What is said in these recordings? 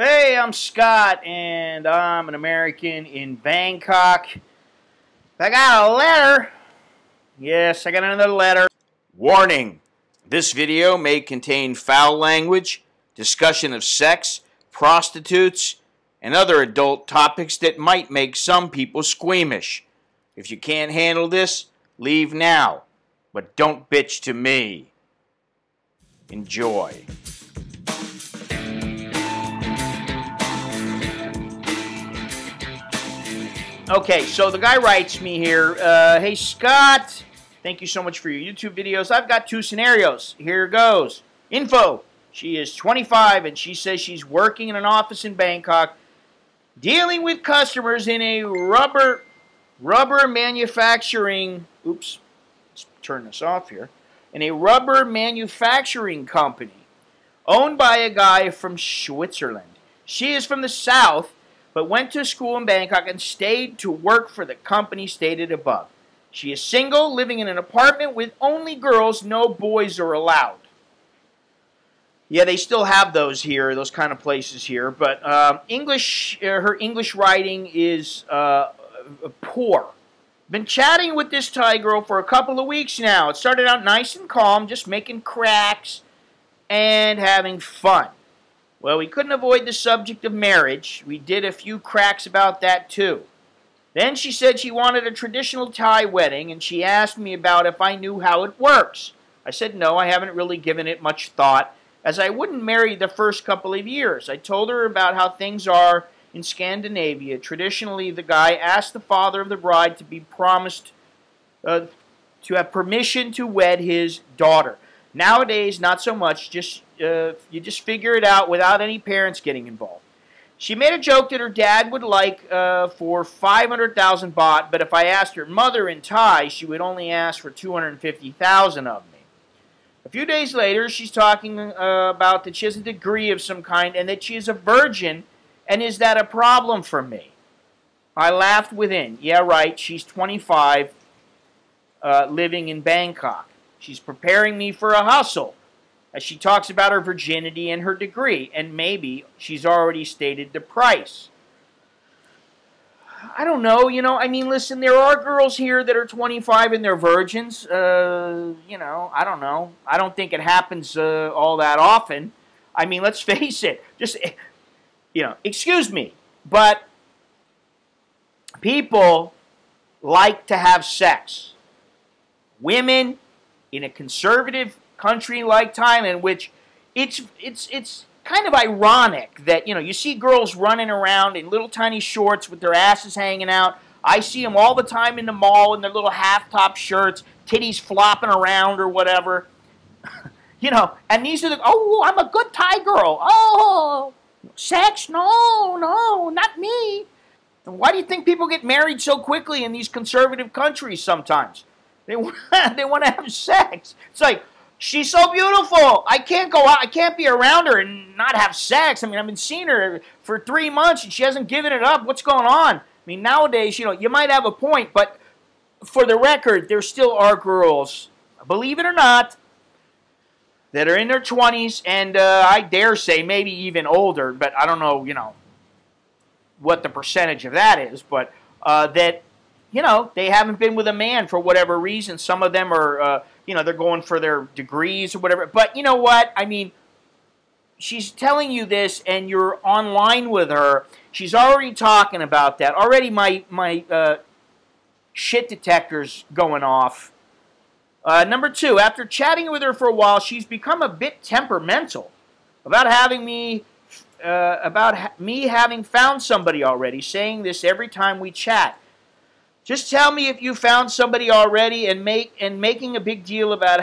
Hey, I'm Scott, and I'm an American in Bangkok. I got a letter. Yes, I got another letter. Warning! This video may contain foul language, discussion of sex, prostitutes, and other adult topics that might make some people squeamish. If you can't handle this, leave now. But don't bitch to me. Enjoy. Okay, so the guy writes me here, hey Scott, thank you so much for your YouTube videos. I've got two scenarios. Here goes. Info. She is 25 and she says she's working in an office in Bangkok dealing with customers in a rubber manufacturing, oops, let's turn this off here, in a rubber manufacturing company owned by a guy from Switzerland. She is from the south, but went to school in Bangkok and stayed to work for the company stated above. She is single, living in an apartment with only girls, no boys are allowed. Yeah, they still have those here, those kind of places here, but her English writing is poor. Been chatting with this Thai girl for a couple of weeks now. It started out nice and calm, just making cracks and having fun. Well, we couldn't avoid the subject of marriage. We did a few cracks about that too. Then she said she wanted a traditional Thai wedding, and she asked me about if I knew how it works. I said no, I haven't really given it much thought, as I wouldn't marry the first couple of years. I told her about how things are in Scandinavia. Traditionally, the guy asked the father of the bride to be promised to have permission to wed his daughter. Nowadays, not so much. You just figure it out without any parents getting involved. She made a joke that her dad would like for 500,000 baht, but if I asked her mother in Thai, she would only ask for 250,000 of me. A few days later, she's talking about that she has a degree of some kind and that she is a virgin, and is that a problem for me? I laughed within. Yeah, right, she's 25, living in Bangkok. She's preparing me for a hustle, as she talks about her virginity and her degree, and maybe she's already stated the price. I don't know, I mean, listen, there are girls here that are 25 and they're virgins, I don't know. I don't think it happens all that often. I mean, let's face it, just, excuse me, but people like to have sex. Women in a conservative country like Thailand, which it's kind of ironic that, you see girls running around in little tiny shorts with their asses hanging out. I see them all the time in the mall in their little half-top shirts, titties flopping around or whatever. And these are the, oh, I'm a good Thai girl. Oh, sex? No, not me. And why do you think people get married so quickly in these conservative countries sometimes? They want to have sex. It's like, she's so beautiful. I can't go out. I can't be around her and not have sex. I mean, I've been seeing her for 3 months and she hasn't given it up. What's going on? I mean, nowadays, you might have a point, but for the record, there still are girls, believe it or not, that are in their 20s and I dare say maybe even older, but I don't know, what the percentage of that is, but that, they haven't been with a man for whatever reason. Some of them are, they're going for their degrees or whatever. But you know what? I mean, she's telling you this and you're online with her. She's already talking about that. Already my shit detector's going off. Number two, after chatting with her for a while, she's become a bit temperamental about me having found somebody already, saying this every time we chat. Just tell me if you found somebody already and making a big deal about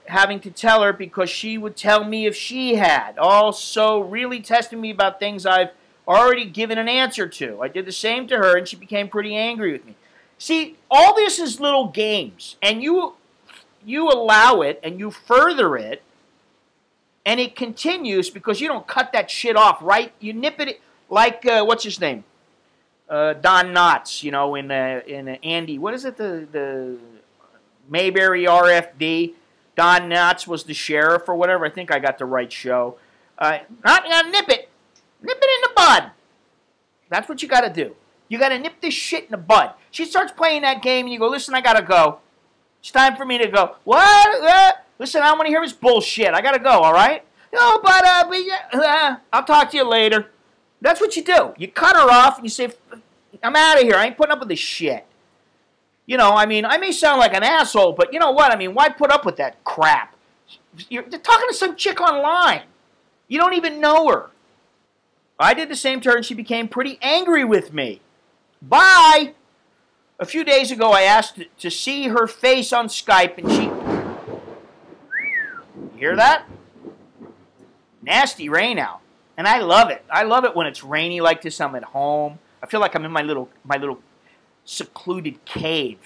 having to tell her because she would tell me if she had. Also, really testing me about things I've already given an answer to. I did the same to her and she became pretty angry with me. See, all this is little games and you allow it and you further it and it continues because you don't cut that shit off, right? You nip it like, what's his name? Don Knotts, in Andy, what is it, the Mayberry RFD, Don Knotts was the sheriff or whatever, I think I got the right show, not gonna nip it in the That's what you got to do. You got to nip this shit in the bud. She starts playing that game, and you go, listen, I got to go. It's time for me to go. What? Listen, I don't want to hear this bullshit. I got to go, all right? No, but I'll talk to you later. That's what you do. You cut her off, and you say, I'm out of here. I ain't putting up with this shit. You know, I mean, I may sound like an asshole, but you know what? I mean, why put up with that crap? You're talking to some chick online. You don't even know her. I did the same to her, and she became pretty angry with me. Bye! A few days ago, I asked to see her face on Skype, and she... You hear that? Nasty rain out. And I love it. I love it when it's rainy like this. I'm at home. I feel like I'm in my little secluded cave.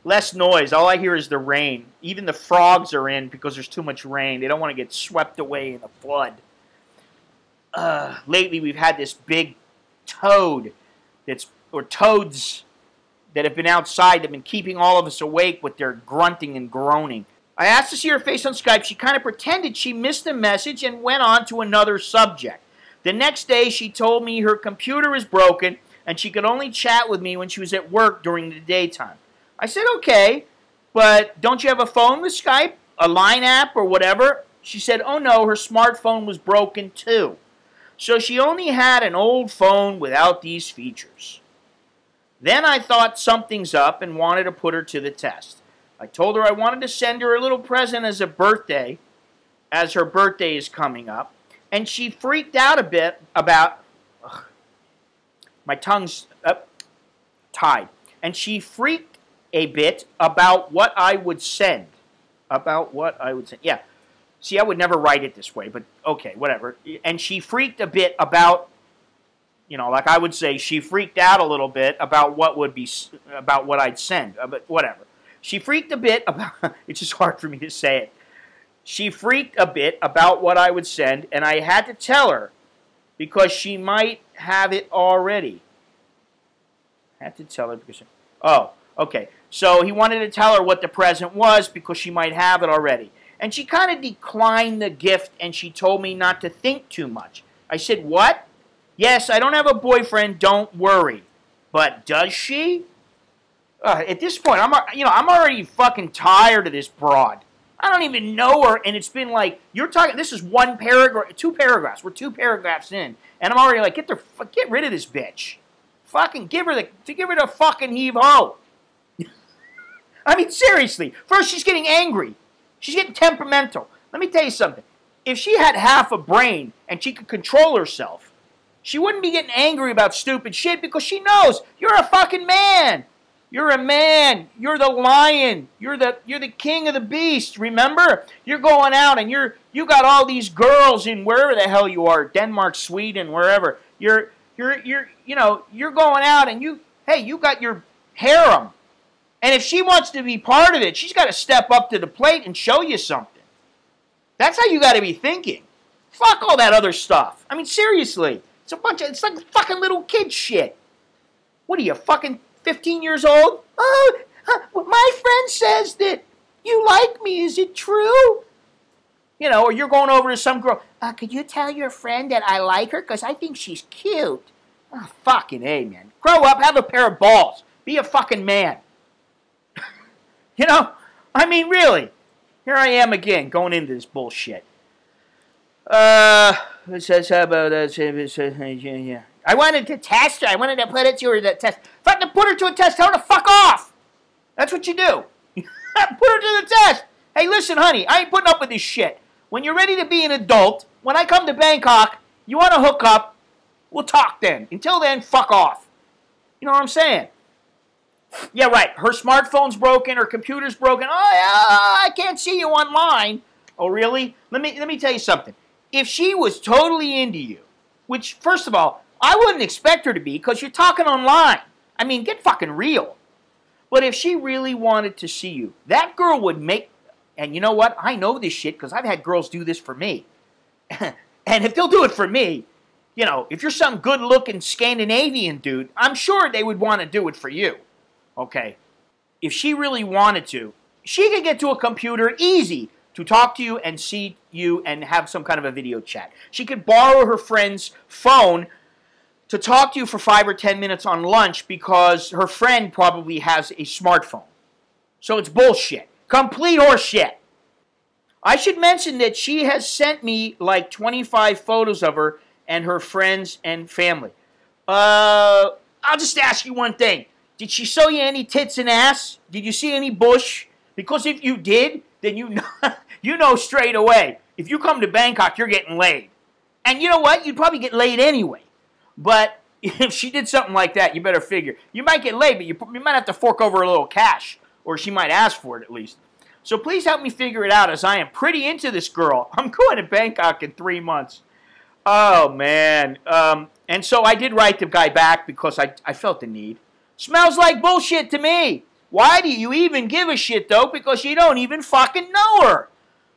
Less noise. All I hear is the rain. Even the frogs are in because there's too much rain. They don't want to get swept away in the flood. Lately, we've had this big toad or toads that have been outside. They've been keeping all of us awake with their grunting and groaning. I asked to see her face on Skype. She kind of pretended she missed the message and went on to another subject. The next day, she told me her computer is broken and she could only chat with me when she was at work during the daytime. I said, okay, but don't you have a phone with Skype, a line app or whatever? She said, oh no, her smartphone was broken too. So she only had an old phone without these features. Then I thought something's up and wanted to put her to the test. I told her I wanted to send her a little present as a birthday, as her birthday is coming up. And she freaked out a bit about... my tongue's tied. And she freaked a bit about what I would send. About what I would send. Yeah. See, I would never write it this way, but okay, whatever. And she freaked a bit about... You know, like I would say, she freaked out a little bit about what would be... about what I'd send. But whatever. She freaked a bit about... It's just hard for me to say it. She freaked a bit about what I would send, and I had to tell her because she might have it already. I had to tell her because... Oh, okay. So he wanted to tell her what the present was because she might have it already. And she kind of declined the gift, and she told me not to think too much. I said, what? Yes, I don't have a boyfriend, don't worry. But does she? At this point, I'm already fucking tired of this broad. I don't even know her, and it's been like, you're talking, this is one paragraph, 2 paragraphs. We're 2 paragraphs in, and I'm already like, get rid of this bitch. Fucking give her the fucking heave-ho. I mean, seriously. First, she's getting angry. She's getting temperamental. Let me tell you something. If she had half a brain and she could control herself, she wouldn't be getting angry about stupid shit because she knows you're a fucking man. You're a man. You're the lion. You're the king of the beast. Remember? You're going out and you got all these girls in wherever the hell you are, Denmark, Sweden, wherever. You're going out and you got your harem. And if she wants to be part of it, she's got to step up to the plate and show you something. That's how you got to be thinking. Fuck all that other stuff. I mean, seriously. It's like fucking little kid shit. What are you, fucking 15 years old? Oh, my friend says that you like me. Is it true? You know, or you're going over to some girl. Could you tell your friend that I like her? Because I think she's cute. Oh, fucking A, man. Grow up, have a pair of balls. Be a fucking man. You know? I mean, really. Here I am again, going into this bullshit. It says about yeah. I wanted to test her. I wanted to put it to her to test. If I had to put her to a test, tell her to fuck off. That's what you do. Put her to the test. Hey, listen, honey, I ain't putting up with this shit. When you're ready to be an adult, when I come to Bangkok, you want to hook up, we'll talk then. Until then, fuck off. You know what I'm saying? Yeah, right. Her smartphone's broken. Her computer's broken. Oh, yeah, I can't see you online. Oh, really? Let me tell you something. If she was totally into you, which, first of all, I wouldn't expect her to be because you're talking online. I mean, get fucking real. But if she really wanted to see you, that girl would make... And you know what? I know this shit because I've had girls do this for me. And if they'll do it for me, you know, if you're some good-looking Scandinavian dude, I'm sure they would want to do it for you. Okay? If she really wanted to, she could get to a computer easy to talk to you and see you and have some kind of a video chat. She could borrow her friend's phone to talk to you for 5 or 10 minutes on lunch because her friend probably has a smartphone. So it's bullshit. Complete horseshit. I should mention that she has sent me like 25 photos of her and her friends and family. I'll just ask you one thing. Did she show you any tits and ass? Did you see any bush? Because if you did, then you know, you know straight away. If you come to Bangkok, you're getting laid. And you know what? You'd probably get laid anyway. But if she did something like that, you better figure. You might get laid, but you might have to fork over a little cash. Or she might ask for it at least. So please help me figure it out as I am pretty into this girl. I'm going to Bangkok in 3 months. Oh, man. And so I did write the guy back because I felt the need. Smells like bullshit to me. Why do you even give a shit, though? Because you don't even fucking know her.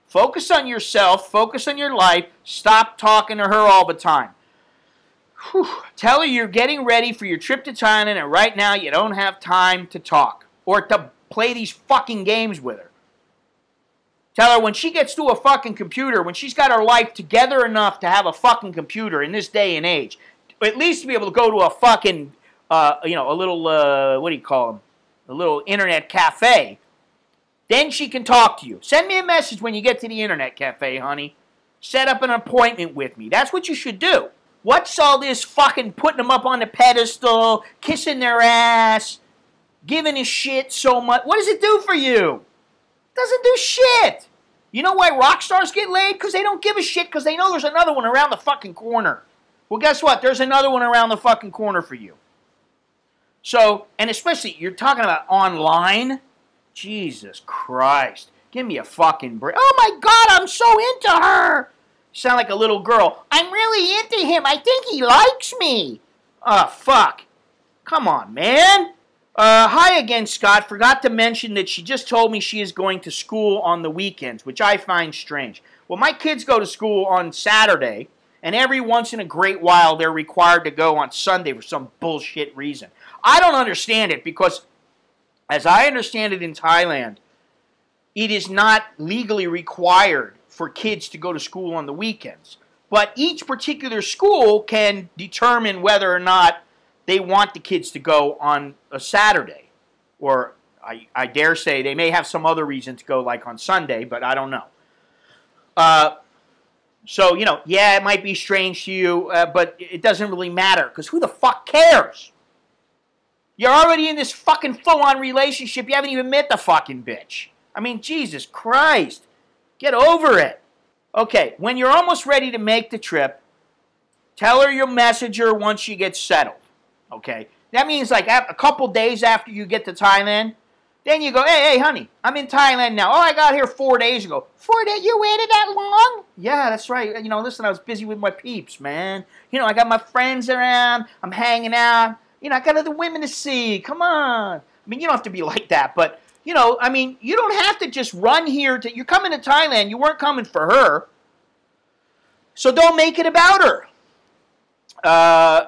Focus on yourself. Focus on your life. Stop talking to her all the time. Whew. Tell her you're getting ready for your trip to Thailand and right now you don't have time to talk or to play these fucking games with her. Tell her when she gets to a fucking computer, when she's got her life together enough to have a fucking computer in this day and age, at least to be able to go to a fucking, you know, a little, what do you call them? A little internet cafe, then she can talk to you. Send me a message when you get to the internet cafe, honey. Set up an appointment with me. That's what you should do. What's all this fucking putting them up on the pedestal, kissing their ass, giving a shit so much? What does it do for you? It doesn't do shit. You know why rock stars get laid? Because they don't give a shit because they know there's another one around the fucking corner. Well, guess what? There's another one around the fucking corner for you. So, and especially, you're talking about online? Jesus Christ. Give me a fucking break. Oh my God, I'm so into her. You sound like a little girl. I'm really into him. I think he likes me. Oh, fuck. Come on, man. Hi again, Scott. Forgot to mention that she just told me she is going to school on the weekends, which I find strange. Well, my kids go to school on Saturday, and every once in a great while they're required to go on Sunday for some bullshit reason. I don't understand it because, as I understand it in Thailand, it is not legally required for kids to go to school on the weekends. But each particular school can determine whether or not they want the kids to go on a Saturday. Or I dare say they may have some other reason to go like on Sunday, but I don't know. So, you know, yeah, it might be strange to you, but it doesn't really matter because who the fuck cares? You're already in this fucking full-on relationship. You haven't even met the fucking bitch. I mean, Jesus Christ. Get over it. Okay, when you're almost ready to make the trip, tell her you'll message her once she gets settled. Okay? That means like a couple days after you get to Thailand, then you go, hey, honey, I'm in Thailand now. Oh, I got here 4 days ago. 4 days? You waited that long? Yeah, that's right. You know, listen, I was busy with my peeps, man. You know, I got my friends around. I'm hanging out. You know, I got other women to see. Come on. I mean, you don't have to be like that, but, you know, I mean, you don't have to just run here to, you're coming to Thailand. You weren't coming for her. So don't make it about her.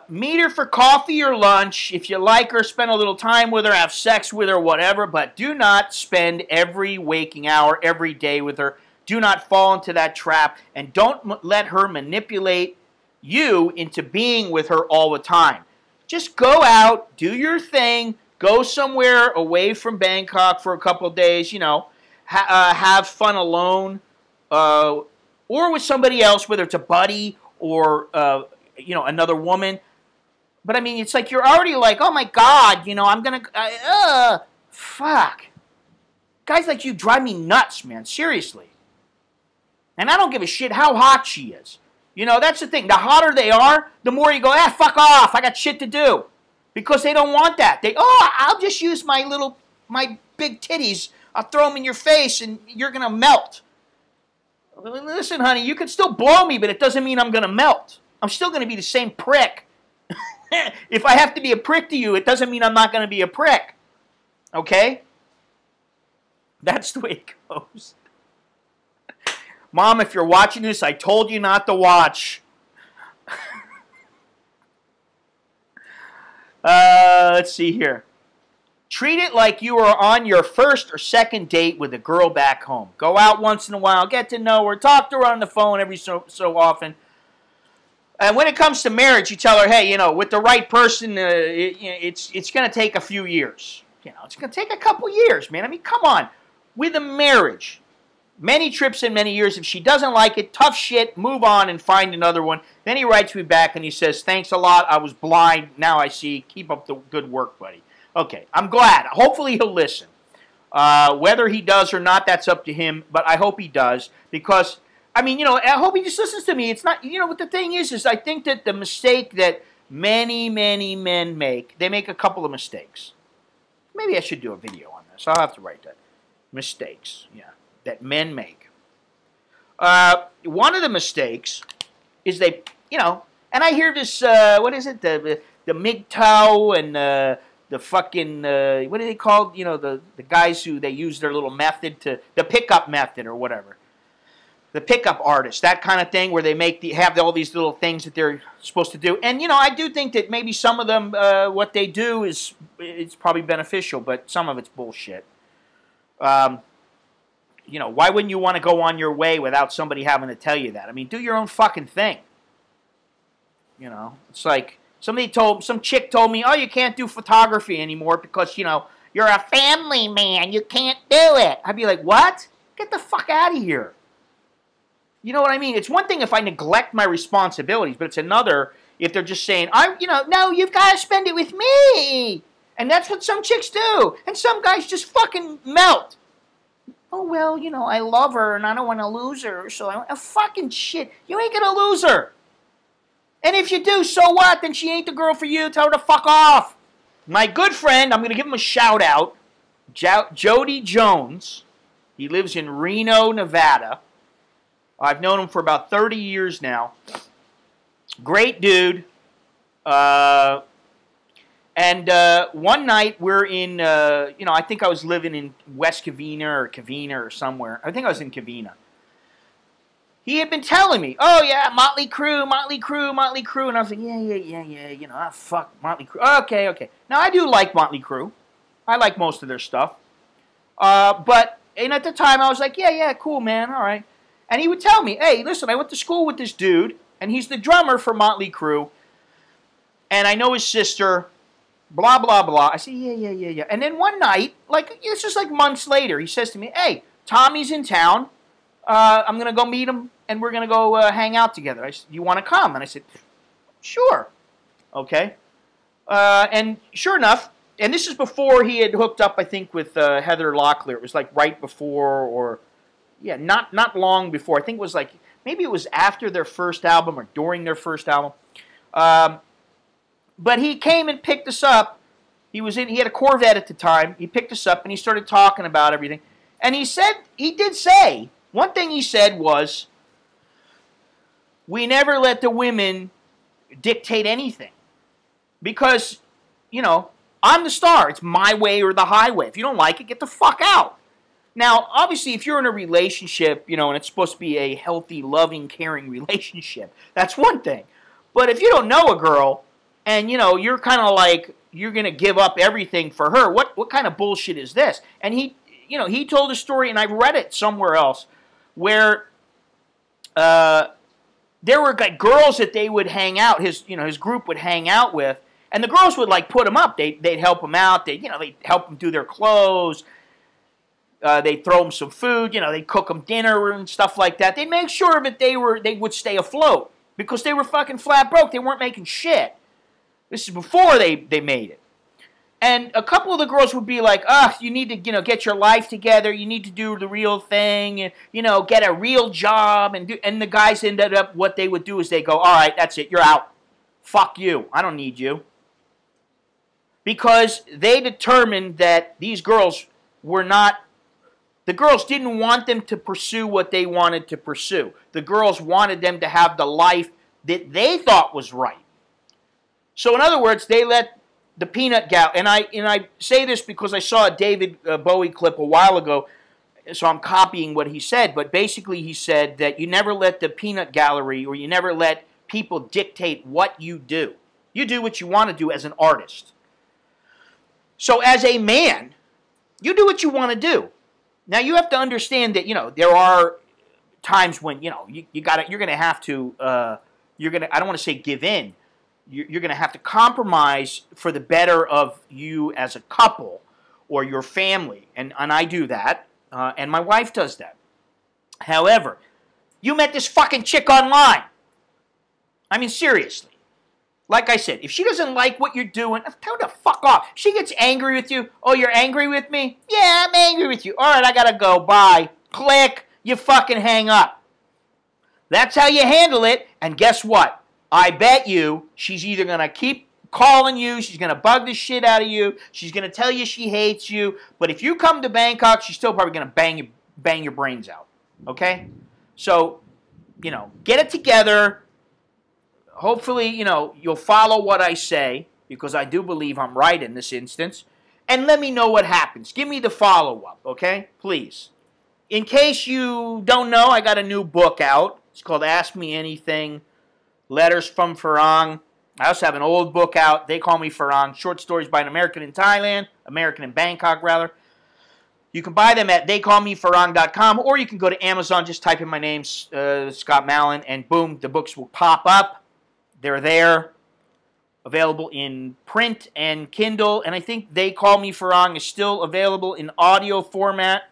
Meet her for coffee or lunch. If you like her, spend a little time with her, have sex with her, whatever, but do not spend every waking hour, every day with her. Do not fall into that trap, and don't let her manipulate you into being with her all the time. Just go out, do your thing, go somewhere away from Bangkok for a couple of days, you know, have fun alone, or with somebody else, whether it's a buddy or, you know, another woman. But I mean, it's like you're already like, oh my God, you know, I'm going to, fuck. Guys like you drive me nuts, man, seriously. And I don't give a shit how hot she is. You know, that's the thing. The hotter they are, the more you go, fuck off. I got shit to do. Because they don't want that. I'll just use my big titties. I'll throw them in your face and you're going to melt. Listen, honey, you can still blow me, but it doesn't mean I'm going to melt. I'm still going to be the same prick. If I have to be a prick to you, it doesn't mean I'm not going to be a prick. Okay? That's the way it goes. Mom, if you're watching this, I told you not to watch. Let's see here. Treat it like you are on your first or second date with a girl back home. Go out once in a while, get to know her, talk to her on the phone every so often. And when it comes to marriage, you tell her, hey, you know, with the right person, it's going to take a few years. You know, it's going to take a couple years, man. I mean, come on. With a marriage, many trips and many years. If she doesn't like it, tough shit, move on and find another one. Then he writes me back and he says, thanks a lot. I was blind. Now I see. Keep up the good work, buddy. Okay, I'm glad. Hopefully he'll listen. Whether he does or not, that's up to him. But I hope he does because, I mean, you know, I hope he just listens to me. It's not, you know, what the thing is I think that the mistake that many, many men make, they make a couple of mistakes. Maybe I should do a video on this. I'll have to write that. Mistakes, yeah, that men make. One of the mistakes is they, you know, and I hear this, what is it, the MGTOW and the fucking, what are they called? You know, the guys who they use their little method to, the pickup method or whatever. The pickup artist, that kind of thing where they have all these little things that they're supposed to do. And, you know, I do think that maybe some of them, what they do it's probably beneficial, but some of it's bullshit. You know, why wouldn't you want to go on your way without somebody having to tell you that? I mean, do your own fucking thing. You know, it's like, some chick told me, oh, you can't do photography anymore because, you know, you're a family man. You can't do it. I'd be like, what? Get the fuck out of here. You know what I mean? It's one thing if I neglect my responsibilities, but it's another if they're just saying, you know, no, you've got to spend it with me. And that's what some chicks do. And some guys just fucking melt. Oh, well, you know, I love her and I don't want to lose her. So fucking shit. You ain't going to lose her. And if you do, so what? Then she ain't the girl for you. Tell her to fuck off. My good friend, I'm going to give him a shout out, Jody Jones. He lives in Reno, Nevada. I've known him for about 30 years now. Great dude. And one night we're in, you know, I think I was living in West Covina or somewhere. I think I was in Covina. He had been telling me, oh, yeah, Motley Crue. And I was like, yeah, you know, fuck Motley Crue. Okay. Now, I do like Motley Crue. I like most of their stuff. But at the time, I was like, yeah, cool, man, all right. And he would tell me, hey, listen, I went to school with this dude, and he's the drummer for Motley Crue. And I know his sister, blah, blah, blah. I said, yeah. And then one night, like, it's just like months later, he says to me, hey, Tommy's in town. I'm going to go meet him, and we're going to go hang out together. I said, you want to come? And I said, sure. Okay. And sure enough, and this is before he had hooked up, I think, with Heather Locklear. It was like right before, or, yeah, not long before. I think it was like, maybe it was after their first album or during their first album. But he came and picked us up. He had a Corvette at the time. He picked us up, and he started talking about everything. And he did say, one thing he said was, we never let the women dictate anything. Because, you know, I'm the star. It's my way or the highway. If you don't like it, get the fuck out. Now, obviously, if you're in a relationship, you know, and it's supposed to be a healthy, loving, caring relationship, that's one thing. But if you don't know a girl, and, you know, you're kind of like, you're going to give up everything for her, what kind of bullshit is this? And he told a story, and I read it somewhere else, where there were like girls that they would hang out, his group would hang out with, and the girls would like put him up. They'd help him out. They'd help him do their clothes. They'd throw him some food. You know, they'd cook him dinner and stuff like that. They'd make sure that they would stay afloat because they were fucking flat broke. They weren't making shit. This is before they made it. And a couple of the girls would be like, you need to, get your life together. You need to do the real thing and, get a real job. And the guys ended up, what they would do is they go, all right, that's it. You're out. Fuck you. I don't need you. Because they determined that these girls the girls didn't want them to pursue what they wanted to pursue. The girls wanted them to have the life that they thought was right. So in other words, they let the peanut gallery, and I say this because I saw a David Bowie clip a while ago, so I'm copying what he said, but basically he said that you never let the peanut gallery, or you never let people dictate what you do. You do what you want to do as an artist. So as a man, you do what you want to do. Now you have to understand that, you know, there are times when, you know, you're going to have to, I don't want to say give in. You're going to have to compromise for the better of you as a couple or your family. And I do that, and my wife does that. However, you met this fucking chick online. I mean, seriously. Like I said, if she doesn't like what you're doing, tell her to fuck off. If she gets angry with you, oh, you're angry with me? Yeah, I'm angry with you. All right, I gotta go. Bye. Click. You fucking hang up. That's how you handle it. And guess what? I bet you she's either gonna keep calling you, she's gonna bug the shit out of you, she's gonna tell you she hates you. But if you come to Bangkok, she's still probably gonna bang your brains out. Okay? So, you know, get it together. Hopefully, you know, you'll follow what I say, because I do believe I'm right in this instance. And let me know what happens. Give me the follow-up, okay? Please. In case you don't know, I got a new book out. It's called Ask Me Anything, Letters from Farang. I also have an old book out. They Call Me Farang. Short stories by an American in Thailand. American in Bangkok, rather. You can buy them at theycallmefarang.com, or you can go to Amazon. Just type in my name, Scott Mallon, and boom, the books will pop up. They're there, available in print and Kindle, and I think They Call Me Farang is still available in audio format.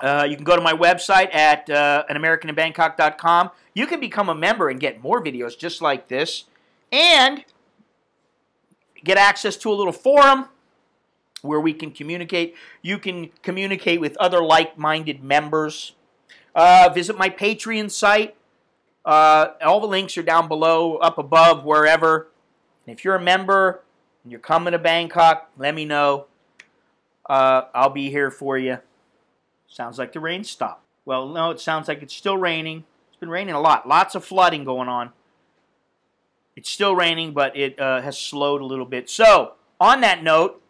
You can go to my website at anamericaninbangkok.com. You can become a member and get more videos just like this, and get access to a little forum where we can communicate. You can communicate with other like-minded members. Visit my Patreon site. All the links are down below, up above, wherever. And if you're a member and you're coming to Bangkok, let me know. I'll be here for you. Sounds like the rain stopped. Well, no, it sounds like it's still raining. It's been raining a lot. Lots of flooding going on. It's still raining, but it has slowed a little bit. So, on that note,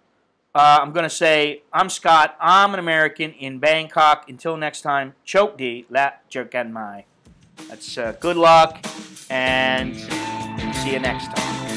I'm going to say, I'm Scott. I'm an American in Bangkok. Until next time, chok di la jerkan mai. That's good luck, and see you next time.